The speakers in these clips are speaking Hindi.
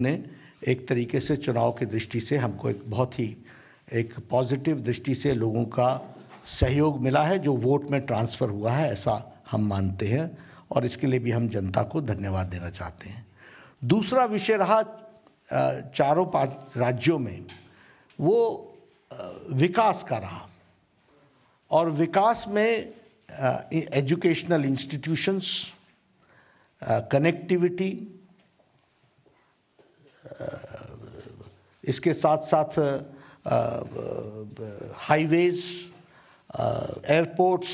ने एक तरीके से चुनाव की दृष्टि से हमको एक बहुत ही एक पॉजिटिव दृष्टि से लोगों का सहयोग मिला है, जो वोट में ट्रांसफर हुआ है, ऐसा हम मानते हैं और इसके लिए भी हम जनता को धन्यवाद देना चाहते हैं। दूसरा विषय रहा चारों पांच राज्यों में वो विकास का रहा, और विकास में एजुकेशनल इंस्टीट्यूशंस, कनेक्टिविटी, इसके साथ साथ हाईवेज, एयरपोर्ट्स,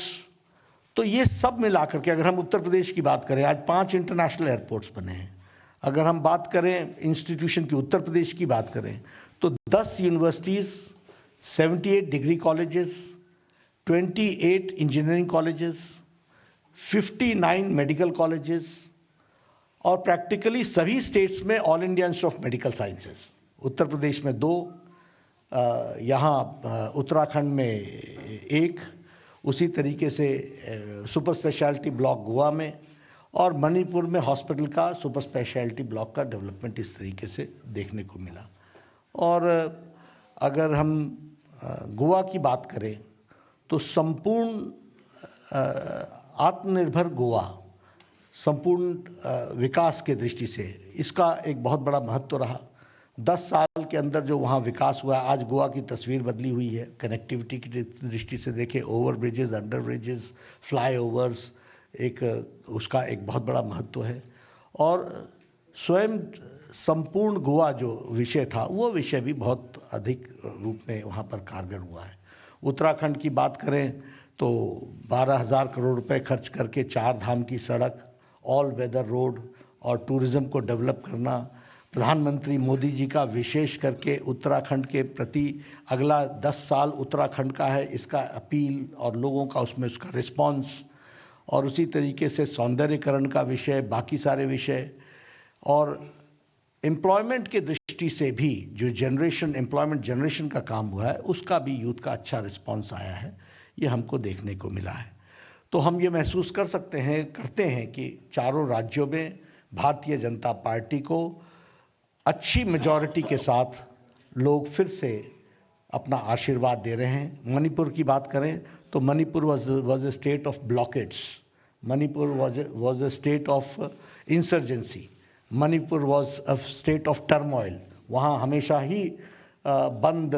तो ये सब मिलाकर के अगर हम उत्तर प्रदेश की बात करें, आज 5 इंटरनेशनल एयरपोर्ट्स बने हैं। अगर हम बात करें इंस्टीट्यूशन की, उत्तर प्रदेश की बात करें तो 10 universities, 78 degree colleges, 28 engineering colleges, 59 medical colleges और प्रैक्टिकली सभी स्टेट्स में all India institute of medical sciences. Uttar Pradesh में 2, यहाँ उत्तराखंड में 1, उसी तरीके से सुपर स्पेशलिटी ब्लॉक गोवा में, और मणिपुर में हॉस्पिटल का सुपर स्पेशलिटी ब्लॉक का डेवलपमेंट इस तरीके से देखने को मिला। और अगर हम गोवा की बात करें तो संपूर्ण आत्मनिर्भर गोवा, संपूर्ण विकास के दृष्टि से इसका एक बहुत बड़ा महत्व रहा। 10 साल के अंदर जो वहाँ विकास हुआ, आज गोवा की तस्वीर बदली हुई है। कनेक्टिविटी की दृष्टि से देखें, over bridges, under bridges, flyovers, एक उसका एक बहुत बड़ा महत्व है। और स्वयं संपूर्ण गोवा जो विषय था, वो विषय भी बहुत अधिक रूप में वहाँ पर कारगर हुआ है। उत्तराखंड की बात करें तो 12,000 करोड़ रुपए खर्च करके 4 धाम की सड़क, ऑल वेदर रोड और टूरिज्म को डेवलप करना, प्रधानमंत्री मोदी जी का विशेष करके उत्तराखंड के प्रति अगला 10 साल उत्तराखंड का है, इसका अपील और लोगों का उसमें उसका रिस्पांस, और उसी तरीके से सौंदर्यीकरण का विषय, बाकी सारे विषय, और एम्प्लॉयमेंट के दृष्टि से भी जो एम्प्लॉयमेंट जनरेशन का काम हुआ है, उसका भी यूथ का अच्छा रिस्पांस आया है, ये हमको देखने को मिला है। तो हम ये महसूस करते हैं कि चारों राज्यों में भारतीय जनता पार्टी को अच्छी मेजॉरिटी के साथ लोग फिर से अपना आशीर्वाद दे रहे हैं। मणिपुर की बात करें तो Manipur was a state of blockades, Manipur was a state of insurgency, Manipur was a state of turmoil। वहाँ हमेशा ही बंद,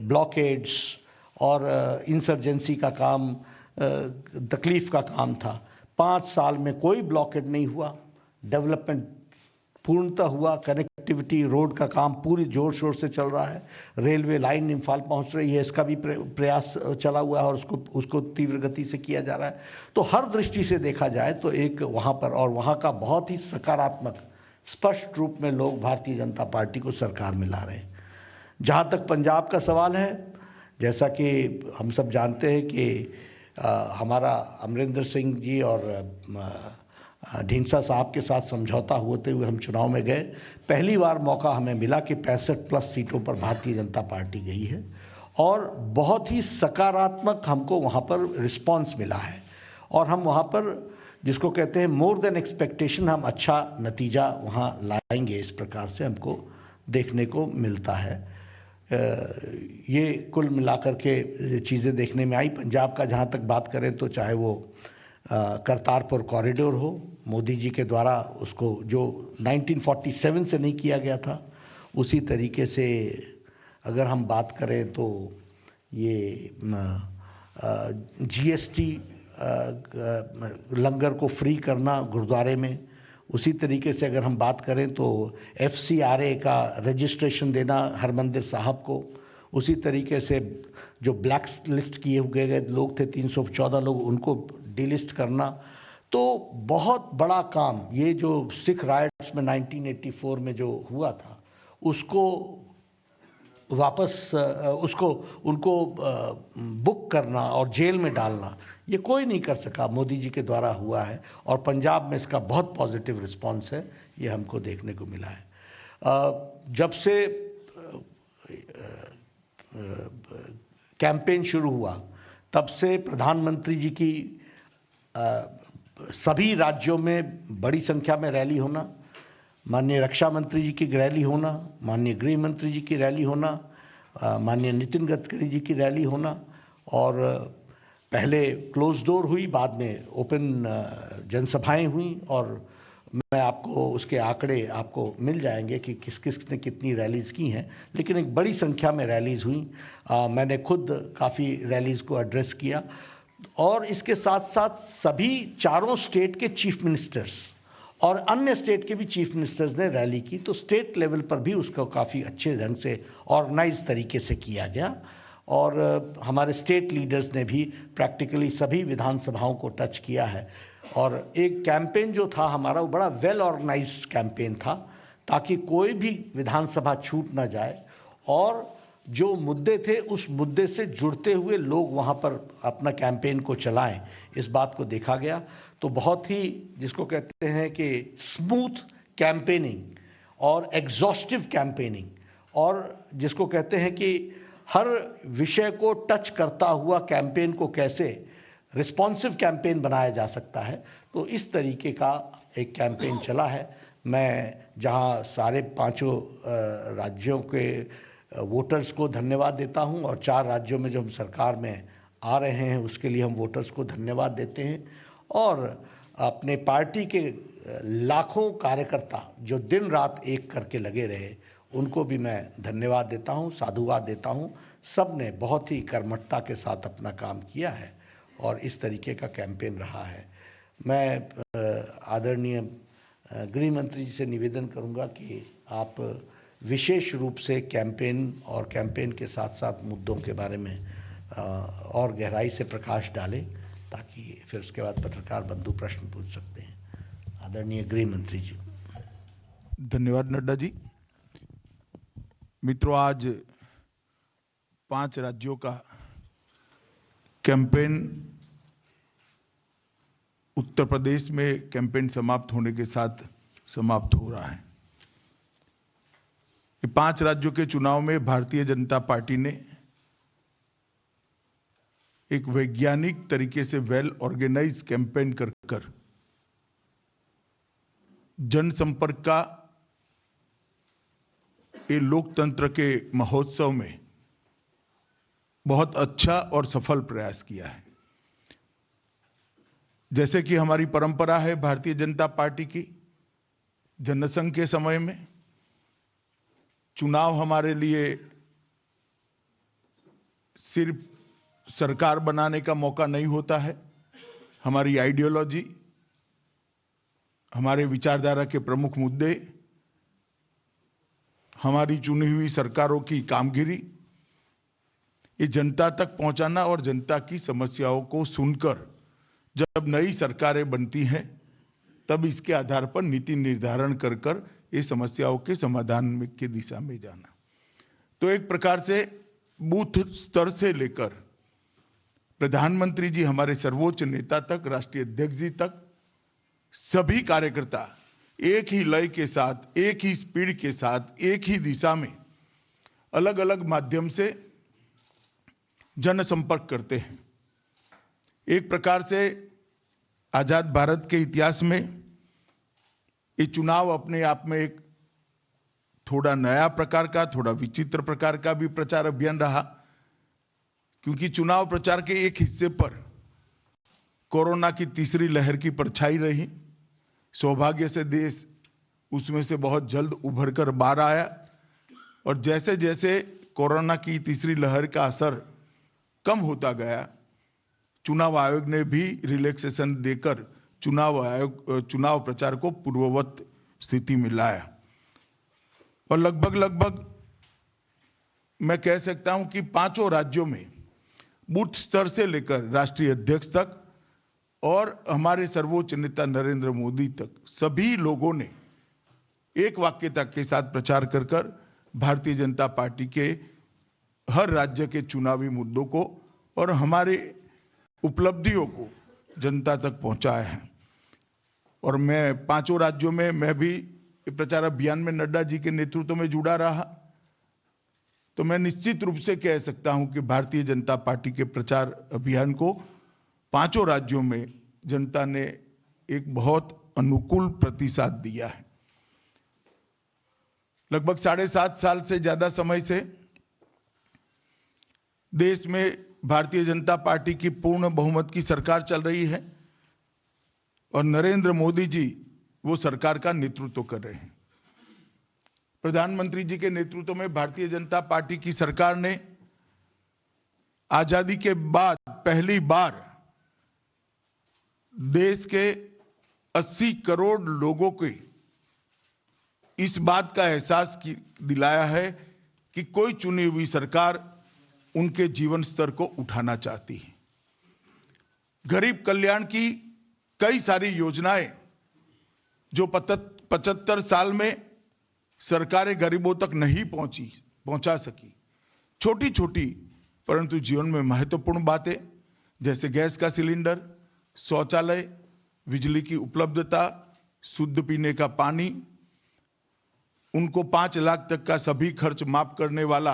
ब्लॉकेड्स और इंसर्जेंसी का काम, तकलीफ का काम था। 5 साल में कोई ब्लॉकेड नहीं हुआ, डेवलपमेंट पूर्णतः हुआ, कनेक्टिविटी रोड का काम पूरी जोर शोर से चल रहा है, रेलवे लाइन इम्फाल पहुंच रही है, इसका भी प्रयास चला हुआ है और उसको तीव्र गति से किया जा रहा है। तो हर दृष्टि से देखा जाए तो एक वहाँ पर, और वहाँ का बहुत ही सकारात्मक स्पष्ट रूप में लोग भारतीय जनता पार्टी को सरकार में ला रहे हैं। जहाँ तक पंजाब का सवाल है, जैसा कि हम सब जानते हैं कि हमारा अमरिंदर सिंह जी और ढींसा साहब के साथ समझौता होते हुए हम चुनाव में गए। पहली बार मौका हमें मिला कि 65+ सीटों पर भारतीय जनता पार्टी गई है और बहुत ही सकारात्मक हमको वहाँ पर रिस्पांस मिला है, और हम वहाँ पर जिसको कहते हैं मोर देन एक्सपेक्टेशन, हम अच्छा नतीजा वहाँ लाएंगे, इस प्रकार से हमको देखने को मिलता है। ये कुल मिलाकर के चीज़ें देखने में आई। पंजाब का जहाँ तक बात करें तो चाहे वो करतारपुर कॉरिडोर हो, मोदी जी के द्वारा उसको जो 1947 से नहीं किया गया था, उसी तरीके से अगर हम बात करें तो ये जीएसटी लंगर को फ्री करना गुरुद्वारे में, उसी तरीके से अगर हम बात करें तो FCRA का रजिस्ट्रेशन देना हरमंदिर साहब को, उसी तरीके से जो ब्लैक लिस्ट किए गए लोग थे 314 लोग, उनको डिलिस्ट करना। तो बहुत बड़ा काम ये जो सिख राइट्स में 1984 में जो हुआ था, उसको वापस उनको बुक करना और जेल में डालना, ये कोई नहीं कर सका, मोदी जी के द्वारा हुआ है, और पंजाब में इसका बहुत पॉजिटिव रिस्पांस है, ये हमको देखने को मिला है। जब से कैंपेन शुरू हुआ तब से प्रधानमंत्री जी की सभी राज्यों में बड़ी संख्या में रैली होना, माननीय रक्षा मंत्री जी की रैली होना, माननीय गृह मंत्री जी की रैली होना, माननीय नितिन गडकरी जी की रैली होना, और पहले क्लोज डोर हुई, बाद में ओपन जनसभाएं हुई, और मैं आपको उसके आंकड़े आपको मिल जाएंगे कि किस किस ने कितनी रैलीज की हैं, लेकिन एक बड़ी संख्या में रैलीज हुई। मैंने खुद काफ़ी रैलीज को एड्रेस किया, और इसके साथ साथ सभी चारों स्टेट के चीफ मिनिस्टर्स और अन्य स्टेट के भी चीफ मिनिस्टर्स ने रैली की, तो स्टेट लेवल पर भी उसको काफ़ी अच्छे ढंग से ऑर्गेनाइज तरीके से किया गया, और हमारे स्टेट लीडर्स ने भी प्रैक्टिकली सभी विधानसभाओं को टच किया है। और एक कैंपेन जो था हमारा, वो बड़ा वेल ऑर्गेनाइज्ड कैंपेन था, ताकि कोई भी विधानसभा छूट ना जाए, और जो मुद्दे थे उस मुद्दे से जुड़ते हुए लोग वहां पर अपना कैंपेन को चलाएं, इस बात को देखा गया। तो बहुत ही, जिसको कहते हैं कि स्मूथ कैंपेनिंग और एग्जॉस्टिव कैंपेनिंग, और जिसको कहते हैं कि हर विषय को टच करता हुआ कैंपेन को कैसे रिस्पॉन्सिव कैंपेन बनाया जा सकता है, तो इस तरीके का एक कैंपेन चला है। मैं जहां सारे पांचों राज्यों के वोटर्स को धन्यवाद देता हूं, और 4 राज्यों में जो हम सरकार में आ रहे हैं उसके लिए हम वोटर्स को धन्यवाद देते हैं, और अपने पार्टी के लाखों कार्यकर्ता जो दिन रात एक करके लगे रहे, उनको भी मैं धन्यवाद देता हूं, साधुवाद देता हूं। सब ने बहुत ही कर्मठता के साथ अपना काम किया है, और इस तरीके का कैंपेन रहा है। मैं आदरणीय गृह मंत्री जी से निवेदन करूंगा कि आप विशेष रूप से कैंपेन और कैंपेन के साथ साथ मुद्दों के बारे में और गहराई से प्रकाश डालें, ताकि फिर उसके बाद पत्रकार बंधु प्रश्न पूछ सकते हैं। आदरणीय गृह मंत्री जी। धन्यवाद नड्डा जी। मित्रों, आज 5 राज्यों का कैंपेन, उत्तर प्रदेश में कैंपेन समाप्त होने के साथ समाप्त हो रहा है। 5 राज्यों के चुनाव में भारतीय जनता पार्टी ने एक वैज्ञानिक तरीके से वेल ऑर्गेनाइज कैंपेन कर जनसंपर्क का ये लोकतंत्र के महोत्सव में बहुत अच्छा और सफल प्रयास किया है। जैसे कि हमारी परंपरा है भारतीय जनता पार्टी की, जनसंघ के समय में चुनाव हमारे लिए सिर्फ सरकार बनाने का मौका नहीं होता है। हमारी आइडियोलॉजी, हमारे विचारधारा के प्रमुख मुद्दे, हमारी चुनी हुई सरकारों की कामगिरी, ये जनता तक पहुंचाना, और जनता की समस्याओं को सुनकर जब नई सरकारें बनती हैं तब इसके आधार पर नीति निर्धारण कर ये समस्याओं के समाधान की दिशा में जाना। तो एक प्रकार से बूथ स्तर से लेकर प्रधानमंत्री जी, हमारे सर्वोच्च नेता तक, राष्ट्रीय अध्यक्ष जी तक, सभी कार्यकर्ता एक ही लय के साथ, एक ही स्पीड के साथ, एक ही दिशा में अलग अलग माध्यम से जनसंपर्क करते हैं। एक प्रकार से आजाद भारत के इतिहास में ये चुनाव अपने आप में एक थोड़ा नया प्रकार का, थोड़ा विचित्र प्रकार का भी प्रचार अभियान रहा, क्योंकि चुनाव प्रचार के एक हिस्से पर कोरोना की तीसरी लहर की परछाई रही। सौभाग्य से देश उसमें से बहुत जल्द उभर कर बाहर आया, और जैसे जैसे कोरोना की तीसरी लहर का असर कम होता गया, चुनाव आयोग ने भी रिलैक्सेशन देकर चुनाव प्रचार को पूर्ववत स्थिति में लाया। और लगभग मैं कह सकता हूं कि 5 राज्यों में बूथ स्तर से लेकर राष्ट्रीय अध्यक्ष तक और हमारे सर्वोच्च नेता नरेंद्र मोदी तक सभी लोगों ने एक वाक्यता के साथ प्रचार कर भारतीय जनता पार्टी के हर राज्य के चुनावी मुद्दों को और हमारे उपलब्धियों को जनता तक पहुंचाया है। और मैं 5 राज्यों में मैं भी प्रचार अभियान में नड्डा जी के नेतृत्व में जुड़ा रहा, तो मैं निश्चित रूप से कह सकता हूं कि भारतीय जनता पार्टी के प्रचार अभियान को 5 राज्यों में जनता ने एक बहुत अनुकूल प्रतिसाद दिया है। लगभग 7.5 साल से ज्यादा समय से देश में भारतीय जनता पार्टी की पूर्ण बहुमत की सरकार चल रही है और नरेंद्र मोदी जी वो सरकार का नेतृत्व कर रहे हैं। प्रधानमंत्री जी के नेतृत्व में भारतीय जनता पार्टी की सरकार ने आजादी के बाद पहली बार देश के 80 करोड़ लोगों को इस बात का एहसास दिलाया है कि कोई चुनी हुई सरकार उनके जीवन स्तर को उठाना चाहती है। गरीब कल्याण की कई सारी योजनाएं जो 75 साल में सरकारें गरीबों तक नहीं पहुंचा सकी, छोटी छोटी परंतु जीवन में महत्वपूर्ण बातें जैसे गैस का सिलेंडर, शौचालय, बिजली की उपलब्धता, शुद्ध पीने का पानी, उनको 5 लाख तक का सभी खर्च माफ करने वाला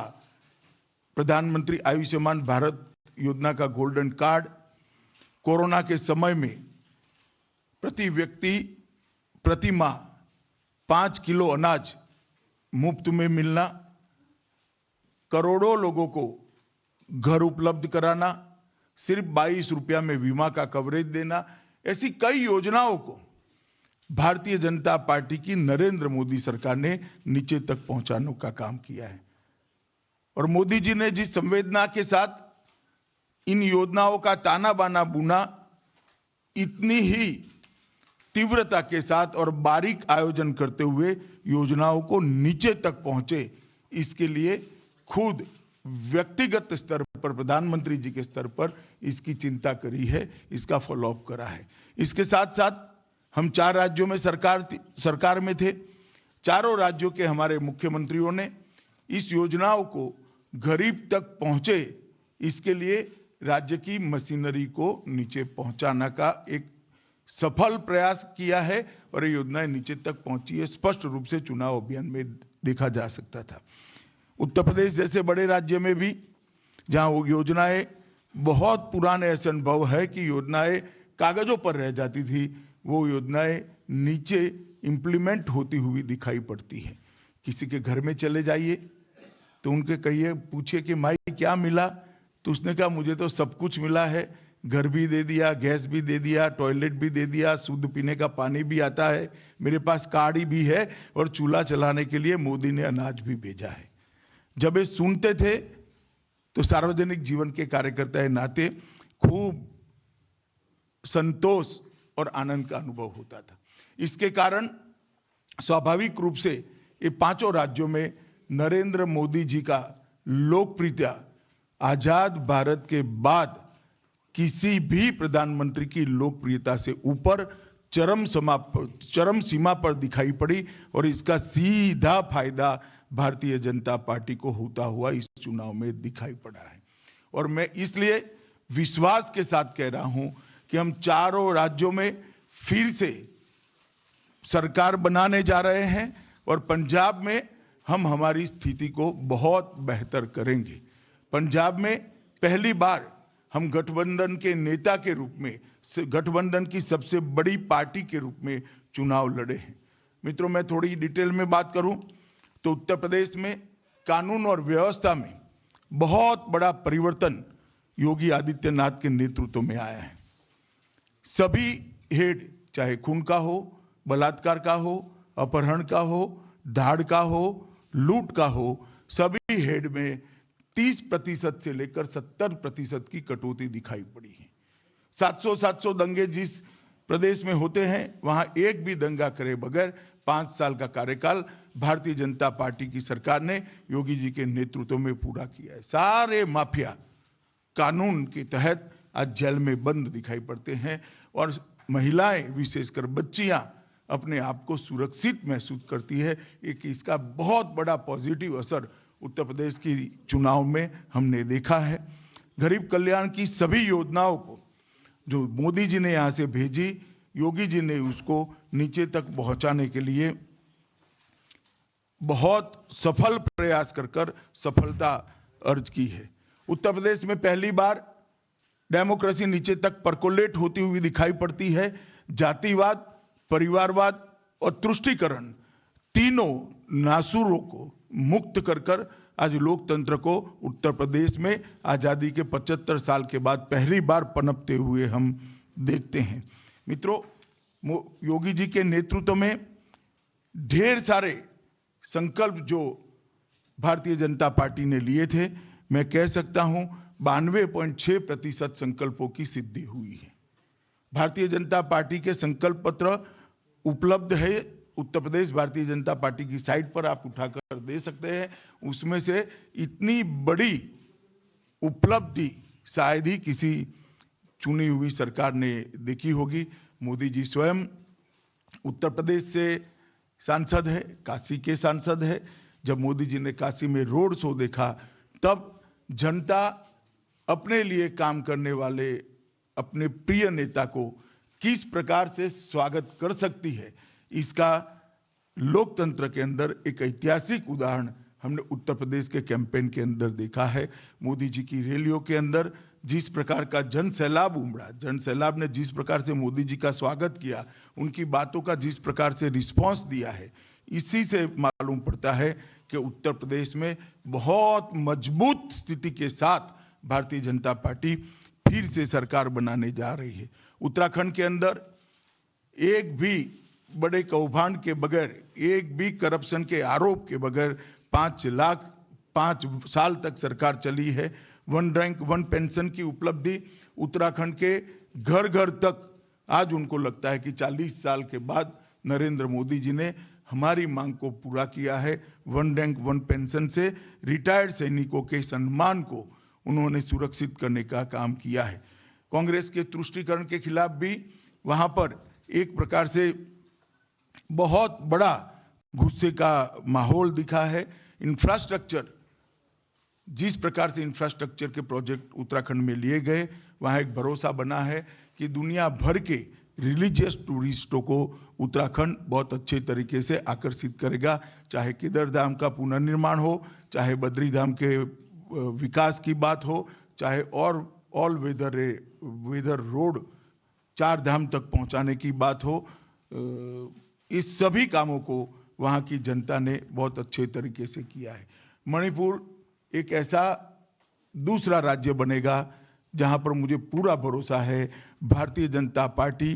प्रधानमंत्री आयुष्मान भारत योजना का गोल्डन कार्ड, कोरोना के समय में प्रति व्यक्ति प्रति माह 5 किलो अनाज मुफ्त में मिलना, करोड़ों लोगों को घर उपलब्ध कराना, सिर्फ 22 रुपया में बीमा का कवरेज देना, ऐसी कई योजनाओं को भारतीय जनता पार्टी की नरेंद्र मोदी सरकार ने नीचे तक पहुंचाने का काम किया है। और मोदी जी ने जिस संवेदना के साथ इन योजनाओं का ताना बाना बुना, इतनी ही तीव्रता के साथ और बारीक आयोजन करते हुए योजनाओं को नीचे तक पहुंचे, इसके लिए खुद व्यक्तिगत स्तर पर प्रधानमंत्री जी के स्तर पर इसकी चिंता करी है, इसका फॉलोअप करा है। इसके साथ साथ हम 4 राज्यों में सरकार में थे। चारों राज्यों के हमारे मुख्यमंत्रियों ने इस योजनाओं को गरीब तक पहुंचे, इसके लिए राज्य की मशीनरी को नीचे पहुंचाने का एक सफल प्रयास किया है और ये योजनाएं नीचे तक पहुंची है। स्पष्ट रूप से चुनाव अभियान में देखा जा सकता था। उत्तर प्रदेश जैसे बड़े राज्य में भी जहां वो योजनाएं बहुत पुराने ऐसे अनुभव है कि योजनाएं कागजों पर रह जाती थी, वो योजनाएं नीचे इंप्लीमेंट होती हुई दिखाई पड़ती है। किसी के घर में चले जाइए तो उनके कहिए, पूछिए कि माई क्या मिला, तो उसने कहा मुझे तो सब कुछ मिला है, घर भी दे दिया, गैस भी दे दिया, टॉयलेट भी दे दिया, शुद्ध पीने का पानी भी आता है, मेरे पास कार्ड भी है और चूल्हा चलाने के लिए मोदी ने अनाज भी भेजा है। जब ये सुनते थे तो सार्वजनिक जीवन के कार्यकर्ता के नाते खूब संतोष और आनंद का अनुभव होता था। इसके कारण स्वाभाविक रूप से ये 5 राज्यों में नरेंद्र मोदी जी का लोकप्रियता आजाद भारत के बाद किसी भी प्रधानमंत्री की लोकप्रियता से ऊपर चरम सीमा पर दिखाई पड़ी और इसका सीधा फायदा भारतीय जनता पार्टी को होता हुआ इस चुनाव में दिखाई पड़ा है। और मैं इसलिए विश्वास के साथ कह रहा हूं कि हम चारों राज्यों में फिर से सरकार बनाने जा रहे हैं और पंजाब में हम हमारी स्थिति को बहुत बेहतर करेंगे। पंजाब में पहली बार हम गठबंधन के नेता के रूप में, गठबंधन की सबसे बड़ी पार्टी के रूप में चुनाव लड़े हैं। मित्रों, मैं थोड़ी डिटेल में बात करूं तो उत्तर प्रदेश में कानून और व्यवस्था में बहुत बड़ा परिवर्तन योगी आदित्यनाथ के नेतृत्व में आया है। सभी हेड, चाहे खून का हो, बलात्कार का हो, अपहरण का हो, धाड़ का हो, लूट का हो, सभी हेड में 30% से लेकर 70% की कटौती दिखाई पड़ी है। 700 दंगे जिस प्रदेश में होते हैं वहां एक भी दंगा करे बगैर 5 साल का कार्यकाल भारतीय जनता पार्टी की सरकार ने योगी जी के नेतृत्व में पूरा किया है। सारे माफिया कानून के तहत आज जेल में बंद दिखाई पड़ते हैं और महिलाएं, विशेषकर बच्चियां, अपने आप को सुरक्षित महसूस करती है। एक इसका बहुत बड़ा पॉजिटिव असर उत्तर प्रदेश की चुनाव में हमने देखा है। गरीब कल्याण की सभी योजनाओं को जो मोदी जी ने यहां से भेजी, योगी जी ने उसको नीचे तक पहुंचाने के लिए बहुत सफल प्रयास कर सफलता अर्ज की है। उत्तर प्रदेश में पहली बार डेमोक्रेसी नीचे तक परकोलेट होती हुई दिखाई पड़ती है। जातिवाद, परिवारवाद और तुष्टीकरण तीनों नासूरों को मुक्त कर कर आज लोकतंत्र को उत्तर प्रदेश में आजादी के 75 साल के बाद पहली बार पनपते हुए हम देखते हैं। मित्रों, योगी जी के नेतृत्व में ढेर सारे संकल्प जो भारतीय जनता पार्टी ने लिए थे, मैं कह सकता हूं 92.6% संकल्पों की सिद्धि हुई है। भारतीय जनता पार्टी के संकल्प पत्र उपलब्ध है उत्तर प्रदेश भारतीय जनता पार्टी की साइट पर, आप उठाकर दे सकते हैं। उसमें से इतनी बड़ी उपलब्धि शायद ही किसी चुनी हुई सरकार ने देखी होगी। मोदी जी स्वयं उत्तर प्रदेश से सांसद है, काशी के सांसद है। जब मोदी जी ने काशी में रोड शो देखा, तब जनता अपने लिए काम करने वाले अपने प्रिय नेता को किस प्रकार से स्वागत कर सकती है, इसका लोकतंत्र के अंदर एक ऐतिहासिक उदाहरण हमने उत्तर प्रदेश के कैंपेन के अंदर देखा है। मोदी जी की रैलियों के अंदर जिस प्रकार का जन सैलाब उमड़ा, जन सैलाब ने जिस प्रकार से मोदी जी का स्वागत किया, उनकी बातों का जिस प्रकार से रिस्पांस दिया है, इसी से मालूम पड़ता है कि उत्तर प्रदेश में बहुत मजबूत स्थिति के साथ भारतीय जनता पार्टी फिर से सरकार बनाने जा रही है। उत्तराखंड के अंदर एक भी बड़े कौभांड के बगैर, एक भी करप्शन के आरोप के बगैर 5 साल तक सरकार चली है। वन रैंक वन पेंशन की उपलब्धि उत्तराखंड के घर घर तक आज उनको लगता है कि 40 साल के बाद नरेंद्र मोदी जी ने हमारी मांग को पूरा किया है। वन रैंक वन पेंशन से रिटायर्ड सैनिकों के सम्मान को उन्होंने सुरक्षित करने का काम किया है। कांग्रेस के तुष्टीकरण के खिलाफ भी वहां पर एक प्रकार से बहुत बड़ा गुस्से का माहौल दिखा है। इंफ्रास्ट्रक्चर, जिस प्रकार से इंफ्रास्ट्रक्चर के प्रोजेक्ट उत्तराखंड में लिए गए, वहां एक भरोसा बना है कि दुनिया भर के रिलीजियस टूरिस्टों को उत्तराखंड बहुत अच्छे तरीके से आकर्षित करेगा। चाहे केदारधाम का पुनर्निर्माण हो, चाहे बद्रीधाम के विकास की बात हो, चाहे और ऑल वेदर रोड 4 धाम तक पहुंचाने की बात हो, इस सभी कामों को वहां की जनता ने बहुत अच्छे तरीके से किया है। मणिपुर एक ऐसा दूसरा राज्य बनेगा जहां पर मुझे पूरा भरोसा है भारतीय जनता पार्टी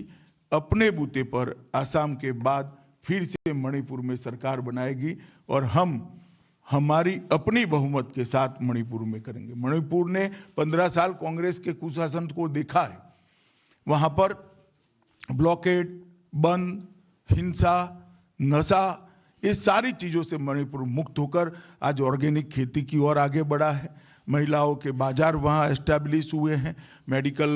अपने बूते पर असम के बाद फिर से मणिपुर में सरकार बनाएगी और हम हमारी अपनी बहुमत के साथ मणिपुर में करेंगे। मणिपुर ने 15 साल कांग्रेस के कुशासन को देखा है। वहां पर ब्लॉकेड, बंद, हिंसा, नशा, ये सारी चीजों से मणिपुर मुक्त होकर आज ऑर्गेनिक खेती की ओर आगे बढ़ा है। महिलाओं के बाजार वहां एस्टैब्लिश हुए हैं, मेडिकल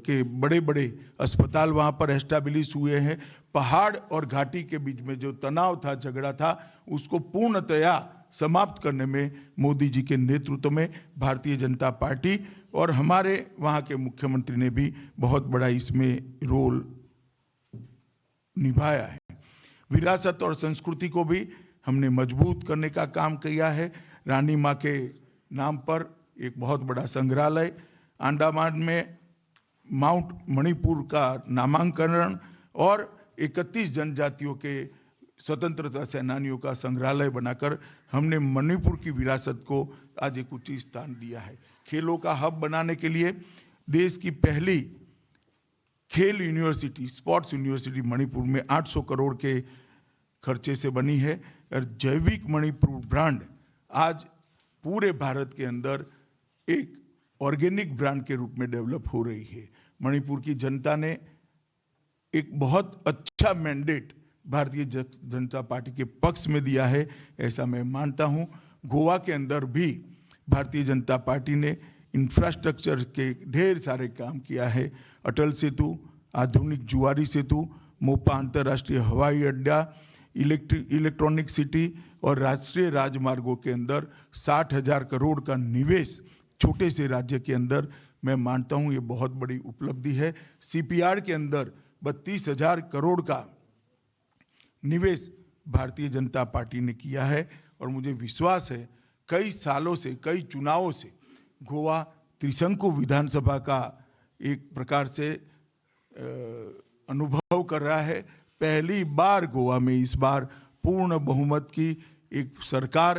के बड़े बड़े अस्पताल वहां पर एस्टैब्लिश हुए हैं। पहाड़ और घाटी के बीच में जो तनाव था, झगड़ा था, उसको पूर्णतया समाप्त करने में मोदी जी के नेतृत्व में भारतीय जनता पार्टी और हमारे वहां के मुख्यमंत्री ने भी बहुत बड़ा इसमें रोल निभाया है। विरासत और संस्कृति को भी हमने मजबूत करने का काम किया है। रानी मां के नाम पर एक बहुत बड़ा संग्रहालय, अंडमान में माउंट मणिपुर का नामांकन और 31 जनजातियों के स्वतंत्रता सेनानियों का संग्रहालय बनाकर हमने मणिपुर की विरासत को आज एक उचित स्थान दिया है। खेलों का हब बनाने के लिए देश की पहली खेल यूनिवर्सिटी, स्पोर्ट्स यूनिवर्सिटी मणिपुर में 800 करोड़ के खर्चे से बनी है और जैविक मणिपुर ब्रांड आज पूरे भारत के अंदर एक ऑर्गेनिक ब्रांड के रूप में डेवलप हो रही है। मणिपुर की जनता ने एक बहुत अच्छा मैंडेट भारतीय जनता पार्टी के पक्ष में दिया है, ऐसा मैं मानता हूं। गोवा के अंदर भी भारतीय जनता पार्टी ने इंफ्रास्ट्रक्चर के ढेर सारे काम किया है। अटल सेतु, आधुनिक जुआरी सेतु, मोपा अंतर्राष्ट्रीय हवाई अड्डा, इलेक्ट्रॉनिक सिटी और राष्ट्रीय राजमार्गों के अंदर 60,000 करोड़ का निवेश छोटे से राज्य के अंदर, मैं मानता हूं ये बहुत बड़ी उपलब्धि है। सीपीआर के अंदर 32,000 करोड़ का निवेश भारतीय जनता पार्टी ने किया है और मुझे विश्वास है कई सालों से, कई चुनावों से गोवा त्रिशंकु विधानसभा का एक प्रकार से अनुभव कर रहा है। पहली बार गोवा में इस बार पूर्ण बहुमत की एक सरकार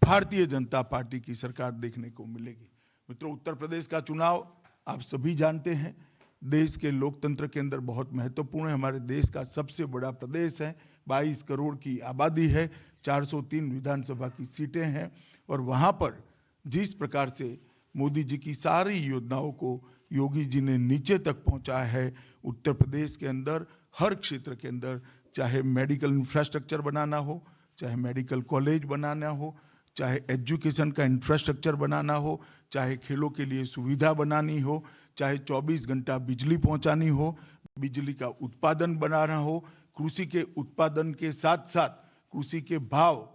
भारतीय जनता पार्टी की सरकार देखने को मिलेगी। मित्रों, उत्तर प्रदेश का चुनाव आप सभी जानते हैं, देश के लोकतंत्र के अंदर बहुत महत्वपूर्ण है। हमारे देश का सबसे बड़ा प्रदेश है, 22 करोड़ की आबादी है, 403 विधानसभा की सीटें हैं और वहां पर जिस प्रकार से मोदी जी की सारी योजनाओं को योगी जी ने नीचे तक पहुंचाया है, उत्तर प्रदेश के अंदर हर क्षेत्र के अंदर, चाहे मेडिकल इंफ्रास्ट्रक्चर बनाना हो, चाहे मेडिकल कॉलेज बनाना हो, चाहे एजुकेशन का इंफ्रास्ट्रक्चर बनाना हो, चाहे खेलों के लिए सुविधा बनानी हो, चाहे 24 घंटा बिजली पहुंचानी हो, बिजली का उत्पादन बनाना हो, कृषि के उत्पादन के साथ साथ कृषि के भाव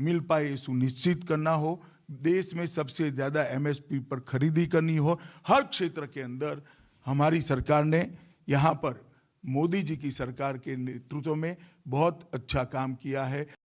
मिल पाए सुनिश्चित करना हो, देश में सबसे ज्यादा एमएसपी पर खरीदी करनी हो, हर क्षेत्र के अंदर हमारी सरकार ने यहां पर मोदी जी की सरकार के नेतृत्व में बहुत अच्छा काम किया है।